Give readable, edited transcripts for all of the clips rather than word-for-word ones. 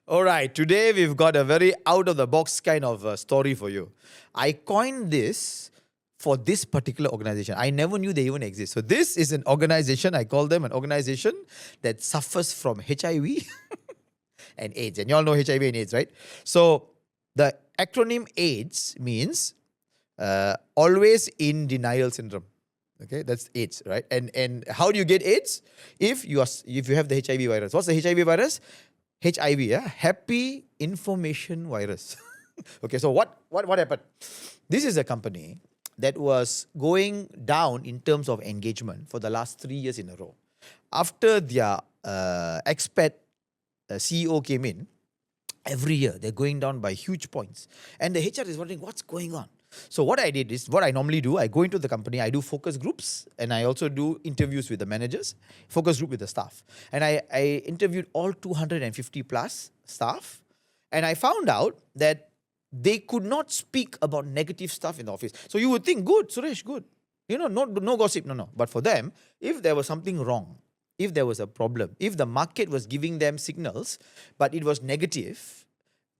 All right, today we've got a very out of the box kind of story for you. I coined this for this particular organization. I never knew they even exist. So, this is an organization, I call them an organization that suffers from HIV and AIDS. And you all know HIV and AIDS, right? So, the acronym AIDS means always in denial syndrome. Okay, that's AIDS, right? And how do you get AIDS? If you have the HIV virus. What's the HIV virus? HIV, yeah, Happy Information Virus. Okay, so what happened? This is a company that was going down in terms of engagement for the last 3 years in a row. After their expat CEO came in, every year they're going down by huge points. And the HR is wondering what's going on. So what I did is, what I normally do, I go into the company, I do focus groups, and I also do interviews with the managers, focus group with the staff. And I interviewed all 250 plus staff, and I found out that they could not speak about negative stuff in the office. So you would think, good, Suresh, good. No gossip, no. But for them, if there was something wrong, if there was a problem, if the market was giving them signals, but it was negative,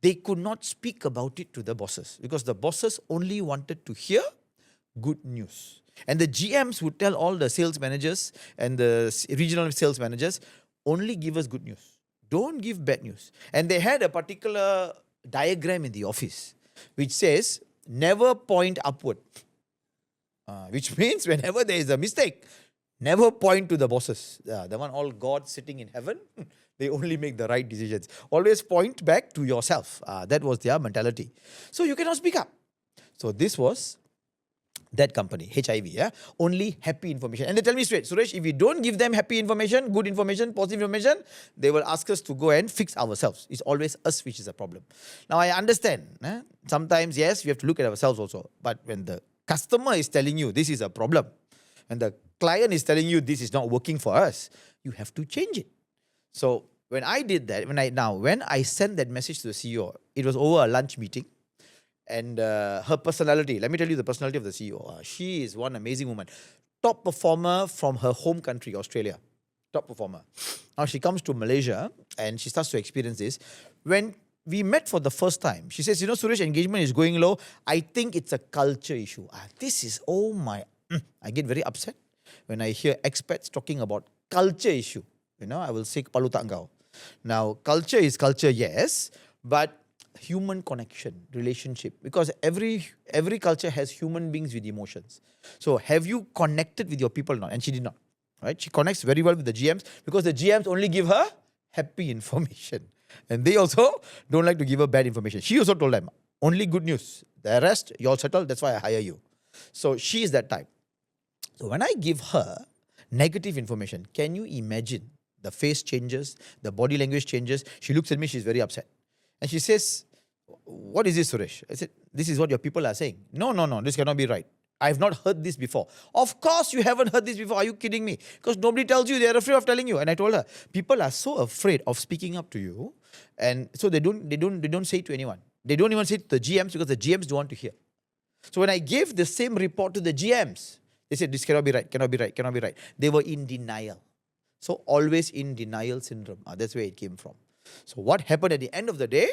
they could not speak about it to the bosses because the bosses only wanted to hear good news. And the GMs would tell all the sales managers and the regional sales managers, only give us good news. Don't give bad news. And they had a particular diagram in the office which says, never point upward. Which means whenever there is a mistake, never point to the bosses. The one all God sitting in heaven. They only make the right decisions. Always point back to yourself. That was their mentality. So you cannot speak up. So this was that company, HIV, yeah? Only happy information. And they tell me straight, Suresh, if we don't give them happy information, good information, positive information, they will ask us to go and fix ourselves. It's always us which is a problem. Now I understand. Sometimes, yes, we have to look at ourselves also. But when the customer is telling you this is a problem, and the client is telling you this is not working for us, you have to change it. So when I did that, when I sent that message to the CEO, it was over a lunch meeting. And her personality, let me tell you the personality of the CEO. She is one amazing woman. Top performer from her home country, Australia. Top performer. Now she comes to Malaysia and she starts to experience this. When we met for the first time, she says, Suresh, engagement is going low. I think it's a culture issue. I get very upset when I hear expats talking about culture issue. I will say palu tak kau. Now, culture is culture, yes, but human connection, relationship, because every culture has human beings with emotions. So have you connected with your people now? And she did not. Right? She connects very well with the GMs because the GMs only give her happy information. And they also don't like to give her bad information. She also told them, only good news. The rest, you all settle, that's why I hire you. So she is that type. So when I give her negative information, can you imagine? The face changes, the body language changes. She looks at me, she's very upset. And she says, what is this, Suresh? I said, this is what your people are saying. No, this cannot be right. I have not heard this before. Of course you haven't heard this before. Are you kidding me? Because nobody tells you, they are afraid of telling you. And I told her, people are so afraid of speaking up to you. And so they don't say it to anyone. They don't even say it to the GMs because the GMs don't want to hear. So when I gave the same report to the GMs, they said, this cannot be right. They were in denial. So always in denial syndrome. That's where it came from. So what happened at the end of the day?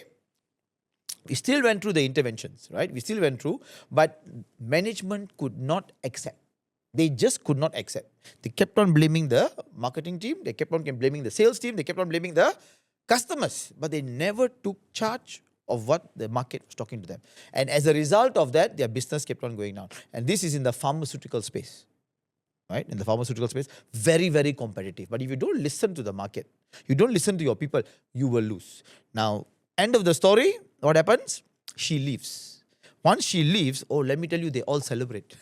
We still went through the interventions, right? We still went through, but management could not accept. They just could not accept. They kept on blaming the marketing team. They kept on blaming the sales team. They kept on blaming the customers. But they never took charge of what the market was talking to them. And as a result of that, their business kept on going down. And this is in the pharmaceutical space. Right? In the pharmaceutical space, very, very competitive. But if you don't listen to the market, you don't listen to your people, you will lose. Now, end of the story, what happens? She leaves. Once she leaves, let me tell you, they all celebrate.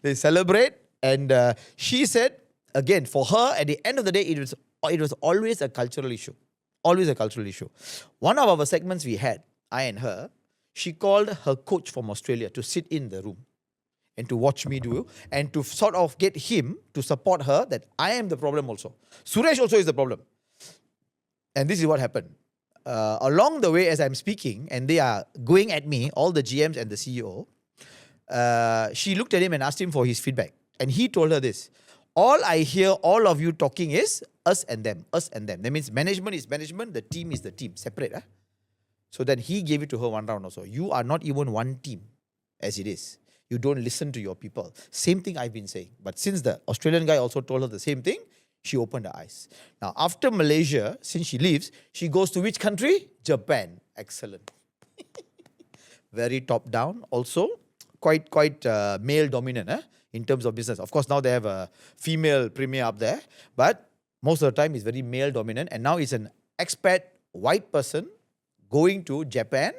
They celebrate, and she said, again, for her, at the end of the day, it was always a cultural issue. Always a cultural issue. One of our segments we had, I and her, she called her coach from Australia to sit in the room and to watch me do, and to sort of get him to support her that I am the problem also. Suresh also is the problem. And this is what happened. Along the way, as I'm speaking, and they are going at me, all the GMs and the CEO, she looked at him and asked him for his feedback. And he told her this, all I hear all of you talking is us and them, us and them. That means management is management, the team is the team, separate. So then he gave it to her one round also. You are not even one team as it is. You don't listen to your people. Same thing I've been saying. But since the Australian guy also told her the same thing, she opened her eyes. Now, after Malaysia, since she leaves, she goes to which country? Japan. Excellent. Very top down. Also, quite male dominant in terms of business. Of course, now they have a female premier up there, but most of the time it's very male dominant. And now it's an expat white person going to Japan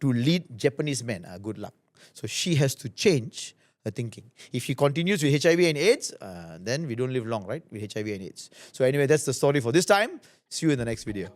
to lead Japanese men. Good luck. So she has to change her thinking. If she continues with HIV and AIDS, then we don't live long, right? With HIV and AIDS. So anyway, that's the story for this time. See you in the next video.